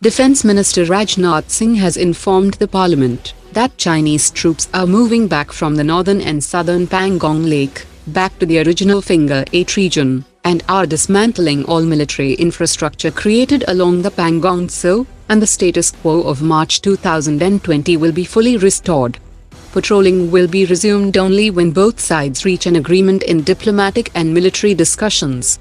Defense Minister Rajnath Singh has informed the parliament that Chinese troops are moving back from the northern and southern Pangong Lake, back to the original Finger 8 region, and are dismantling all military infrastructure created along the Pangong Tso, and the status quo of March 2020 will be fully restored. Patrolling will be resumed only when both sides reach an agreement in diplomatic and military discussions.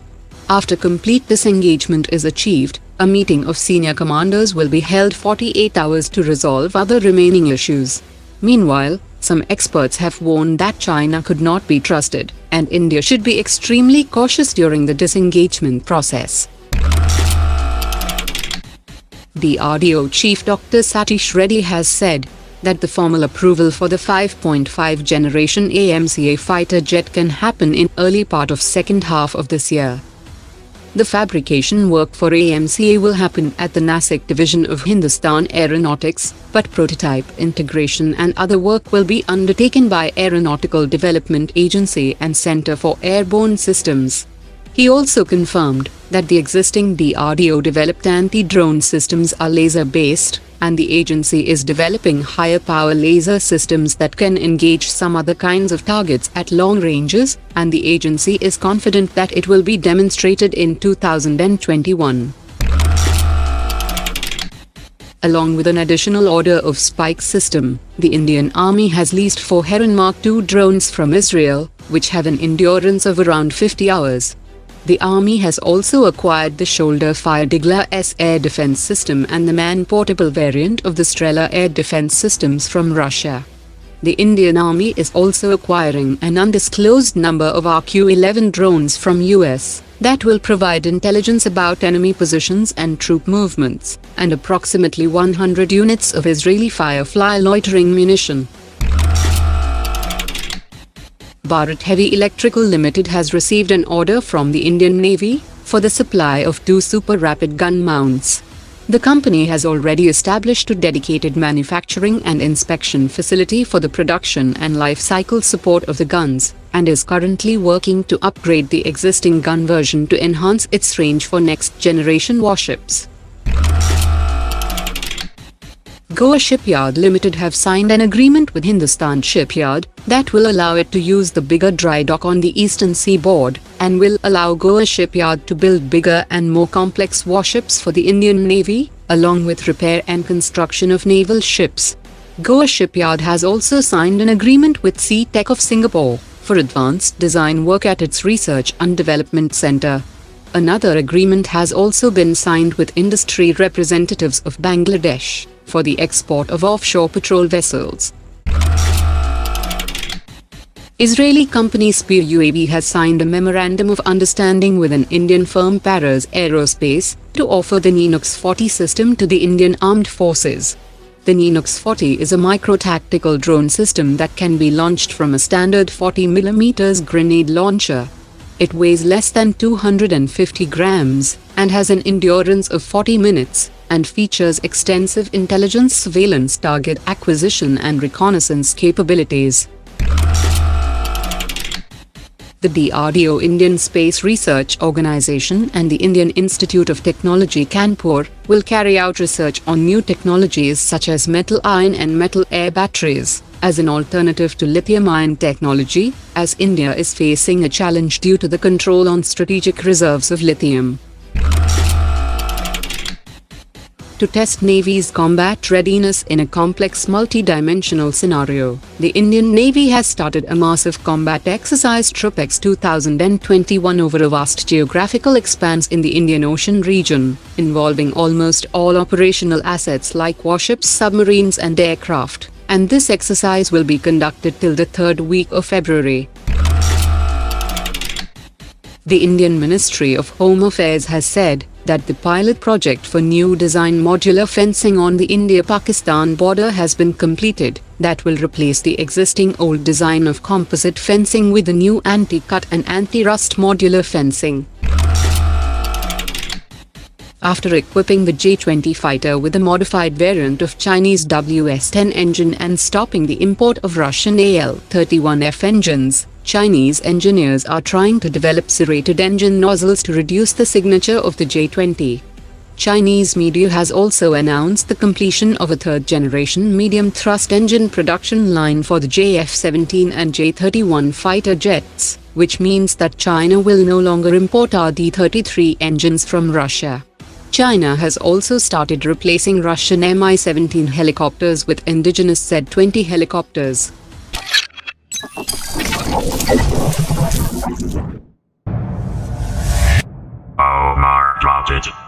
After complete disengagement is achieved, a meeting of senior commanders will be held 48 hours to resolve other remaining issues. Meanwhile, some experts have warned that China could not be trusted, and India should be extremely cautious during the disengagement process. DRDO Chief Dr. Satish Reddy has said that the formal approval for the 5.5 generation AMCA fighter jet can happen in early part of second half of this year. The fabrication work for AMCA will happen at the Nasik division of Hindustan Aeronautics, but prototype integration and other work will be undertaken by Aeronautical Development Agency and Center for Airborne Systems. He also confirmed that the existing DRDO-developed anti-drone systems are laser-based, and the agency is developing higher-power laser systems that can engage some other kinds of targets at long ranges, and the agency is confident that it will be demonstrated in 2021. Along with an additional order of Spike system, the Indian Army has leased 4 HeronMK2 drones from Israel, which have an endurance of around 50 hours. The Army has also acquired the shoulder-fire Digla S air defense system and the man-portable variant of the Strela air defense systems from Russia. The Indian Army is also acquiring an undisclosed number of RQ-11 drones from US that will provide intelligence about enemy positions and troop movements, and approximately 100 units of Israeli Firefly loitering munition. Bharat Heavy Electrical Limited has received an order from the Indian Navy for the supply of 2 super rapid gun mounts. The company has already established a dedicated manufacturing and inspection facility for the production and life cycle support of the guns, and is currently working to upgrade the existing gun version to enhance its range for next generation warships. Goa Shipyard Limited have signed an agreement with Hindustan Shipyard that will allow it to use the bigger dry dock on the eastern seaboard, and will allow Goa Shipyard to build bigger and more complex warships for the Indian Navy, along with repair and construction of naval ships. Goa Shipyard has also signed an agreement with SeaTech of Singapore for advanced design work at its Research and Development Center. Another agreement has also been signed with industry representatives of Bangladesh for the export of offshore patrol vessels. Israeli company SpearUAV has signed a memorandum of understanding with an Indian firm Paras Aerospace to offer the Ninox-40 system to the Indian Armed Forces. The Ninox-40 is a micro-tactical drone system that can be launched from a standard 40mm grenade launcher. It weighs less than 250 grams and has an endurance of 40 minutes, and features extensive intelligence surveillance, target acquisition and reconnaissance capabilities. The DRDO Indian Space Research Organisation and the Indian Institute of Technology Kanpur will carry out research on new technologies such as metal-ion and metal-air batteries, as an alternative to lithium-ion technology, as India is facing a challenge due to the control on strategic reserves of lithium. To test Navy's combat readiness in a complex multi-dimensional scenario, the Indian Navy has started a massive combat exercise TROPEX-21 over a vast geographical expanse in the Indian Ocean region, involving almost all operational assets like warships, submarines and aircraft, and this exercise will be conducted till the 3rd week of February. The Indian Ministry of Home Affairs has said that the pilot project for new design modular fencing on the India-Pakistan border has been completed, that will replace the existing old design of composite fencing with the new anti-cut and anti-rust modular fencing. after equipping the J-20 fighter with a modified variant of Chinese WS-10 engine and stopping the import of Russian AL-31F engines. Chinese engineers are trying to develop serrated engine nozzles to reduce the signature of the J-20. Chinese media has also announced the completion of a third-generation medium-thrust engine production line for the JF-17 and J-31 fighter jets, which means that China will no longer import RD-33 engines from Russia. China has also started replacing Russian Mi-17 helicopters with indigenous Z-20 helicopters. Omar dropped it.